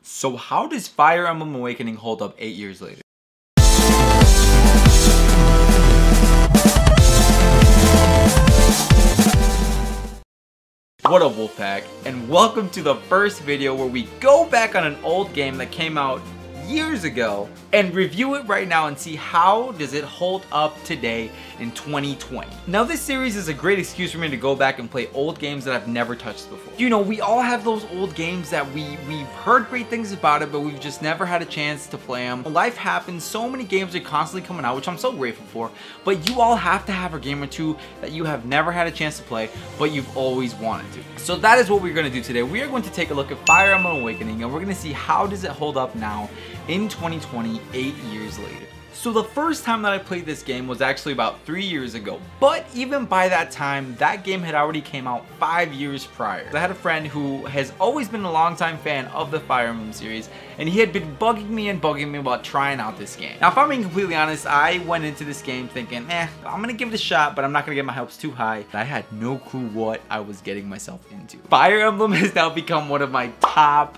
So how does Fire Emblem Awakening hold up 8 years later? What up, Wolfpack, and welcome to the first video where we go back on an old game that came out years ago and review it right now and see how does it hold up today in 2020. Now this series is a great excuse for me to go back and play old games that I've never touched before. You know, we all have those old games that we've heard great things about it, but we've just never had a chance to play them. Life happens, so many games are constantly coming out, which I'm so grateful for, but you all have to have a game or two that you have never had a chance to play, but you've always wanted to. So that is what we're going to do today. We are going to take a look at Fire Emblem Awakening, and we're going to see how does it hold up now in 2020, 8 years later. So the first time that I played this game was actually about 3 years ago, but even by that time, that game had already came out 5 years prior. I had a friend who has always been a longtime fan of the Fire Emblem series, and he had been bugging me about trying out this game. Now if I'm being completely honest, I went into this game thinking, I'm gonna give it a shot, but I'm not gonna get my hopes too high. I had no clue what I was getting myself into. Fire Emblem has now become one of my top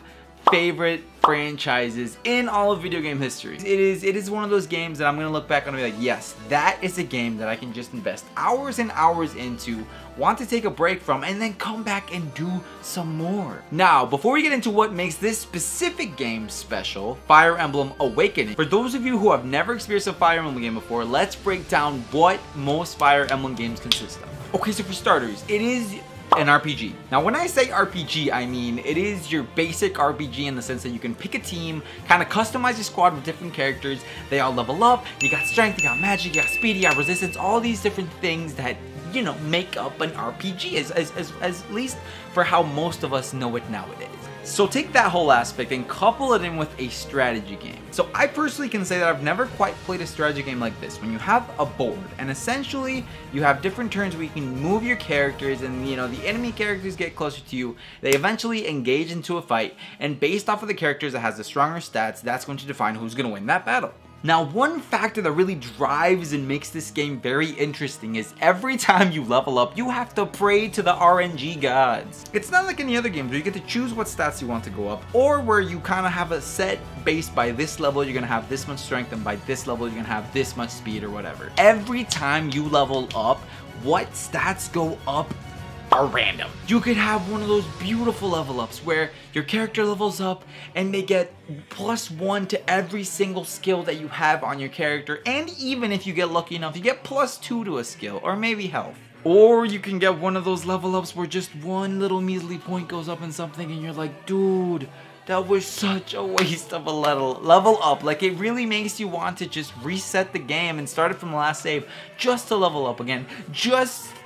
favorite franchises in all of video game history. It is one of those games that I'm gonna look back on and be like, yes, that is a game that I can just invest hours and hours into, want to take a break from, and then come back and do some more. Now, before we get into what makes this specific game special, Fire Emblem Awakening, for those of you who have never experienced a Fire Emblem game before, let's break down what most Fire Emblem games consist of. Okay, so for starters, it is an RPG. Now when I say RPG, I mean it is your basic RPG in the sense that you can pick a team, kind of customize your squad with different characters, they all level up, you got strength, you got magic, you got speed, you got resistance, all these different things that, you know, make up an RPG, at least for how most of us know it nowadays. So take that whole aspect and couple it in with a strategy game. So I personally can say that I've never quite played a strategy game like this. When you have a board and essentially you have different turns where you can move your characters and, you know, the enemy characters get closer to you, they eventually engage into a fight, and based off of the characters that has the stronger stats, that's going to define who's going to win that battle. Now, one factor that really drives and makes this game very interesting is every time you level up, you have to pray to the RNG gods. It's not like any other games where you get to choose what stats you want to go up, or where you kind of have a set base by this level, you're going to have this much strength, and by this level, you're going to have this much speed or whatever. Every time you level up, what stats go up are random. You could have one of those beautiful level ups where your character levels up and they get +1 to every single skill that you have on your character, and even if you get lucky enough, you get +2 to a skill, or maybe health. Or you can get one of those level ups where just one little measly point goes up in something and you're like, dude, that was such a waste of a level up. Like, it really makes you want to just reset the game and start it from the last save just to level up again.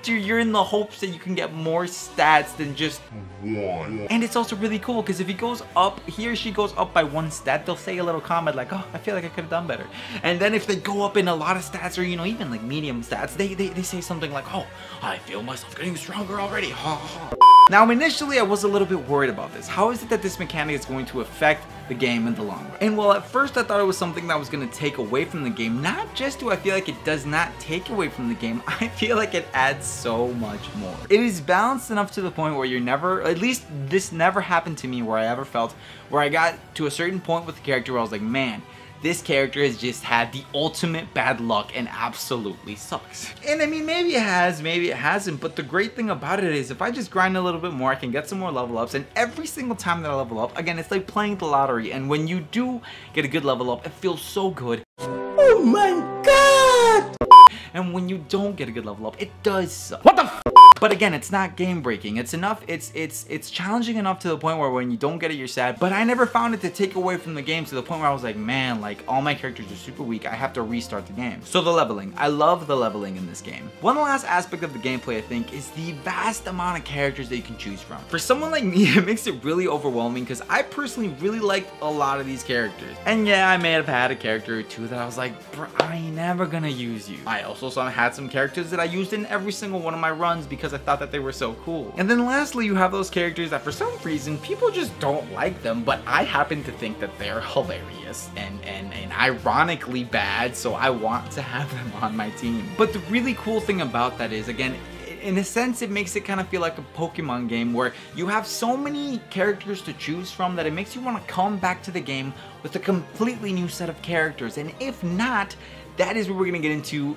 You're in the hopes that you can get more stats than just one. And it's also really cool because if he or she goes up by 1 stat, they'll say a little comment like, oh, I feel like I could have done better. And then if they go up in a lot of stats, or, you know, even like medium stats, they say something like, oh, I feel myself getting stronger already. Ha ha. Now, initially, I was a little bit worried about this. How is it that this mechanic is going to affect the game in the long run? And well, at first I thought it was something that was going to take away from the game. Not just do I feel like it does not take away from the game, I feel like it adds so much more. It is balanced enough to the point where you're never, at least this never happened to me where I ever felt where I got to a certain point with the character where I was like, man, this character has just had the ultimate bad luck and absolutely sucks. And I mean, maybe it has, maybe it hasn't, but the great thing about it is if I just grind a little bit more, I can get some more level ups, and every single time that I level up, again, it's like playing the lottery, and when you do get a good level up, it feels so good. Oh my god! And when you don't get a good level up, it does suck. What the f? But again, it's not game breaking. It's enough, it's challenging enough to the point where when you don't get it, you're sad. But I never found it to take away from the game to the point where I was like, man, like all my characters are super weak. I have to restart the game. So the leveling. I love the leveling in this game. One last aspect of the gameplay, I think, is the vast amount of characters that you can choose from. For someone like me, it makes it really overwhelming because I personally really liked a lot of these characters. And yeah, I may have had a character or two that I was like, bro, I ain't never gonna use you. I also had some characters that I used in every single one of my runs because I thought that they were so cool. And then lastly, you have those characters that for some reason people just don't like them, but I happen to think that they're hilarious and ironically bad, so I want to have them on my team. But the really cool thing about that is, again, in a sense, it makes it kind of feel like a Pokemon game where you have so many characters to choose from that it makes you want to come back to the game with a completely new set of characters. And if not, that is where we're going to get into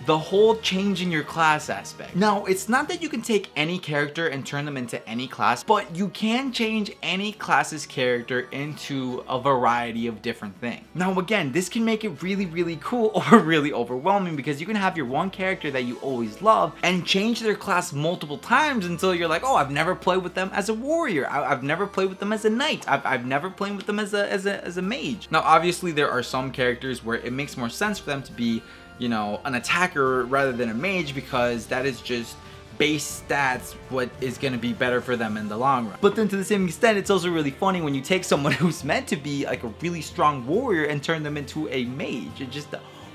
the whole changing your class aspect. Now, it's not that you can take any character and turn them into any class, but you can change any class's character into a variety of different things. Now, again, this can make it really, really cool or really overwhelming because you can have your one character that you always love and change their class multiple times until you're like, oh, I've never played with them as a warrior. I've never played with them as a knight. I've never played with them as a mage. Now, obviously, there are some characters where it makes more sense for them to be, you know, an attacker rather than a mage because that is just base stats what is going to be better for them in the long run. But then to the same extent, it's also really funny when you take someone who's meant to be like a really strong warrior and turn them into a mage. It just,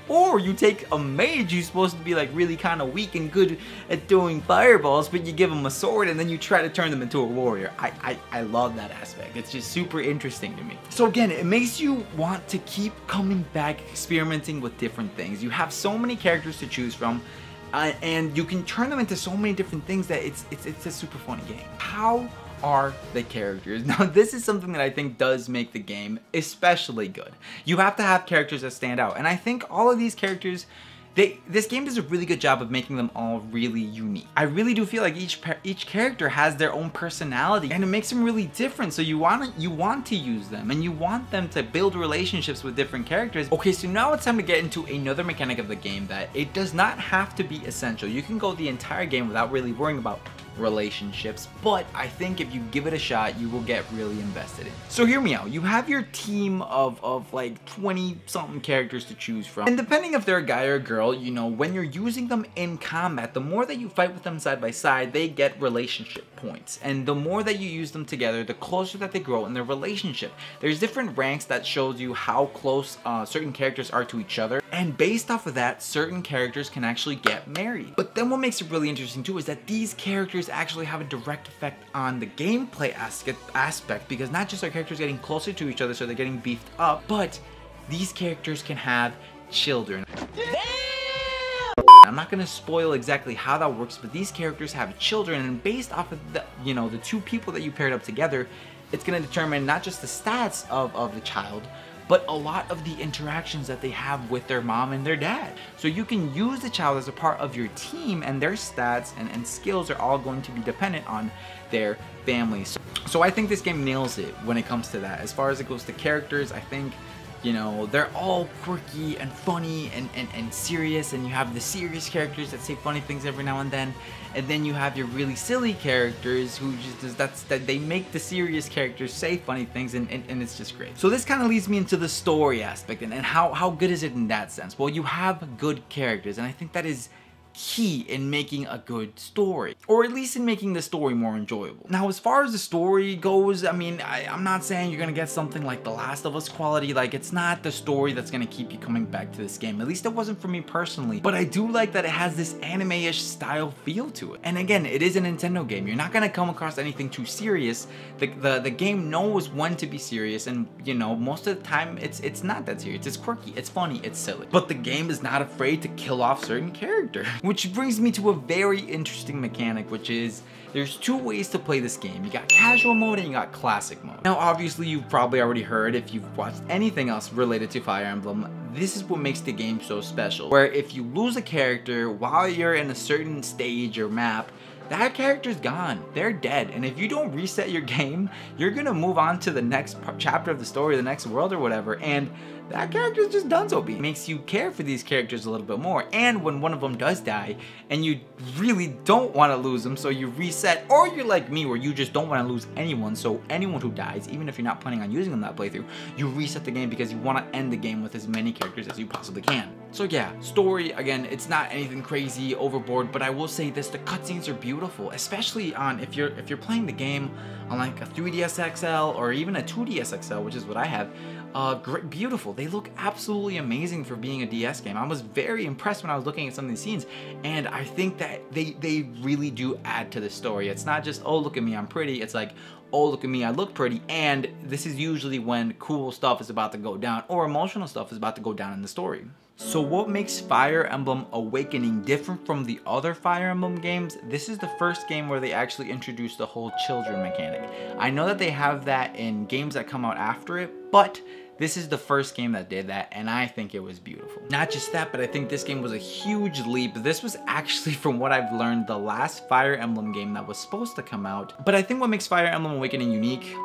or you take a mage who's supposed to be like really kind of weak and good at doing fireballs, but you give them a sword and then you try to turn them into a warrior. I love that aspect. It's just super interesting to me. So again, it makes you want to keep coming back, experimenting with different things. You have so many characters to choose from, and you can turn them into so many different things that it's a super funny game. How are the characters? Now, this is something that I think does make the game especially good. You have to have characters that stand out, and I think all of these characters, this game does a really good job of making them all really unique. I really do feel like each character has their own personality, and it makes them really different. So you want to use them, and you want them to build relationships with different characters. Okay, so now it's time to get into another mechanic of the game that it does not have to be essential. You can go the entire game without really worrying about relationships, but I think if you give it a shot, you will get really invested in. So hear me out. You have your team of like 20 something characters to choose from, and depending if they're a guy or a girl, you know, when you're using them in combat, the more that you fight with them side by side, they get relationship points, and the more that you use them together, the closer that they grow in their relationship. There's different ranks that shows you how close certain characters are to each other, and based off of that, certain characters can actually get married. But then what makes it really interesting too is that these characters actually have a direct effect on the gameplay aspect, because not just are characters getting closer to each other, so they're getting beefed up, but these characters can have children. I'm not going to spoil exactly how that works, but these characters have children, and based off of the, you know, the two people that you paired up together, it's going to determine not just the stats of the child, but a lot of the interactions that they have with their mom and their dad. So you can use the child as a part of your team, and their stats and skills are all going to be dependent on their families. So I think this game nails it when it comes to that. As far as it goes to characters, I think, you know, they're all quirky and funny and serious, and you have the serious characters that say funny things every now and then you have your really silly characters who just they make the serious characters say funny things, and it's just great. So this kind of leads me into the story aspect, and how good is it in that sense? Well, you have good characters, and I think that is key in making a good story, or at least in making the story more enjoyable. Now, as far as the story goes, I mean, I'm not saying you're gonna get something like The Last of Us quality. Like, it's not the story that's gonna keep you coming back to this game. At least it wasn't for me personally, but I do like that it has this anime-ish style feel to it. And again, it is a Nintendo game. You're not gonna come across anything too serious. The game knows when to be serious, and you know, most of the time it's not that serious. It's quirky, it's funny, it's silly. But the game is not afraid to kill off certain characters. Which brings me to a very interesting mechanic, which is there's two ways to play this game. You got casual mode and you got classic mode. Now, obviously, you've probably already heard, if you've watched anything else related to Fire Emblem, this is what makes the game so special. Where if you lose a character while you're in a certain stage or map, that character's gone. They're dead. And if you don't reset your game, you're gonna move on to the next chapter of the story, the next world or whatever, and that character's just donezo. It makes you care for these characters a little bit more. And when one of them does die, and you really don't want to lose them, so you reset, or you're like me where you just don't want to lose anyone, so anyone who dies, even if you're not planning on using them that playthrough, you reset the game because you want to end the game with as many characters as you possibly can. So yeah, story, again, it's not anything crazy, overboard, but I will say this, the cutscenes are beautiful, especially on, if you're playing the game on like a 3DS XL or even a 2DS XL, which is what I have. Great, beautiful. They look absolutely amazing for being a DS game. I was very impressed when I was looking at some of these scenes, and I think that they really do add to the story. It's not just, oh, look at me, I'm pretty. It's like, oh, look at me, I look pretty. And this is usually when cool stuff is about to go down, or emotional stuff is about to go down in the story. So what makes Fire Emblem Awakening different from the other Fire Emblem games? This is the first game where they actually introduced the whole children mechanic. I know that they have that in games that come out after it, but this is the first game that did that, and I think it was beautiful. Not just that, but I think this game was a huge leap. This was actually, from what I've learned, the last Fire Emblem game that was supposed to come out. But I think what makes Fire Emblem Awakening unique,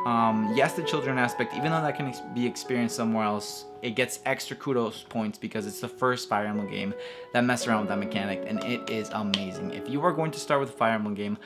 yes, the children aspect, even though that can be experienced somewhere else, it gets extra kudos points because it's the first Fire Emblem game that messed around with that mechanic, and it is amazing. If you are going to start with a Fire Emblem game,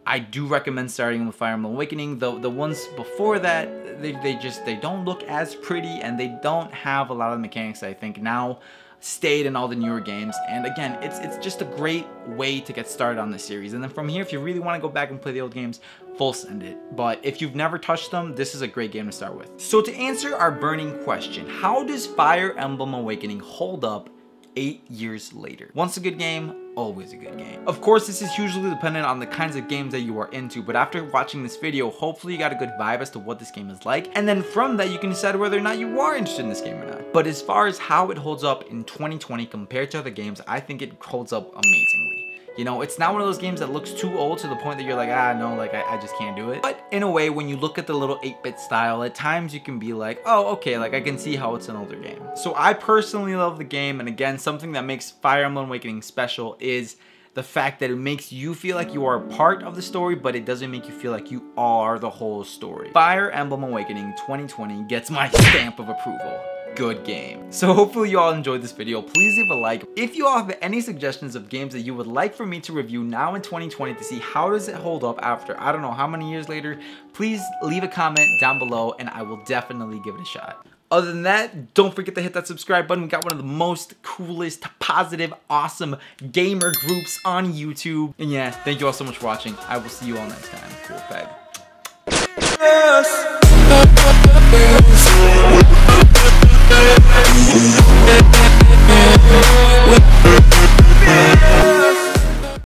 I do recommend starting with Fire Emblem Awakening. The ones before that, they don't look as pretty, and they don't have a lot of the mechanics that I think now stayed in all the newer games. And again, it's just a great way to get started on the series. And then from here, if you really want to go back and play the old games, full send it. But if you've never touched them, this is a great game to start with. So to answer our burning question, how does Fire Emblem Awakening hold up 8 years later? Once a good game, always a good game. Of course, this is hugely dependent on the kinds of games that you are into, but after watching this video, hopefully you got a good vibe as to what this game is like, and then from that you can decide whether or not you are interested in this game or not. But as far as how it holds up in 2020 compared to other games, I think it holds up amazingly. You know, it's not one of those games that looks too old to the point that you're like, no, like I just can't do it. But in a way, when you look at the little 8-bit style, at times you can be like, oh, okay, like I can see how it's an older game. So I personally love the game, and again, something that makes Fire Emblem Awakening special is the fact that it makes you feel like you are a part of the story, but it doesn't make you feel like you are the whole story. Fire Emblem Awakening 2020 gets my stamp of approval. Good game. So hopefully you all enjoyed this video. Please leave a like. If you all have any suggestions of games that you would like for me to review now in 2020 to see how does it hold up after I don't know how many years later, please leave a comment down below and I will definitely give it a shot. Other than that, don't forget to hit that subscribe button. We got one of the most coolest, positive, awesome gamer groups on YouTube. And yeah, thank you all so much for watching. I will see you all next time. Cool, fag. Yes.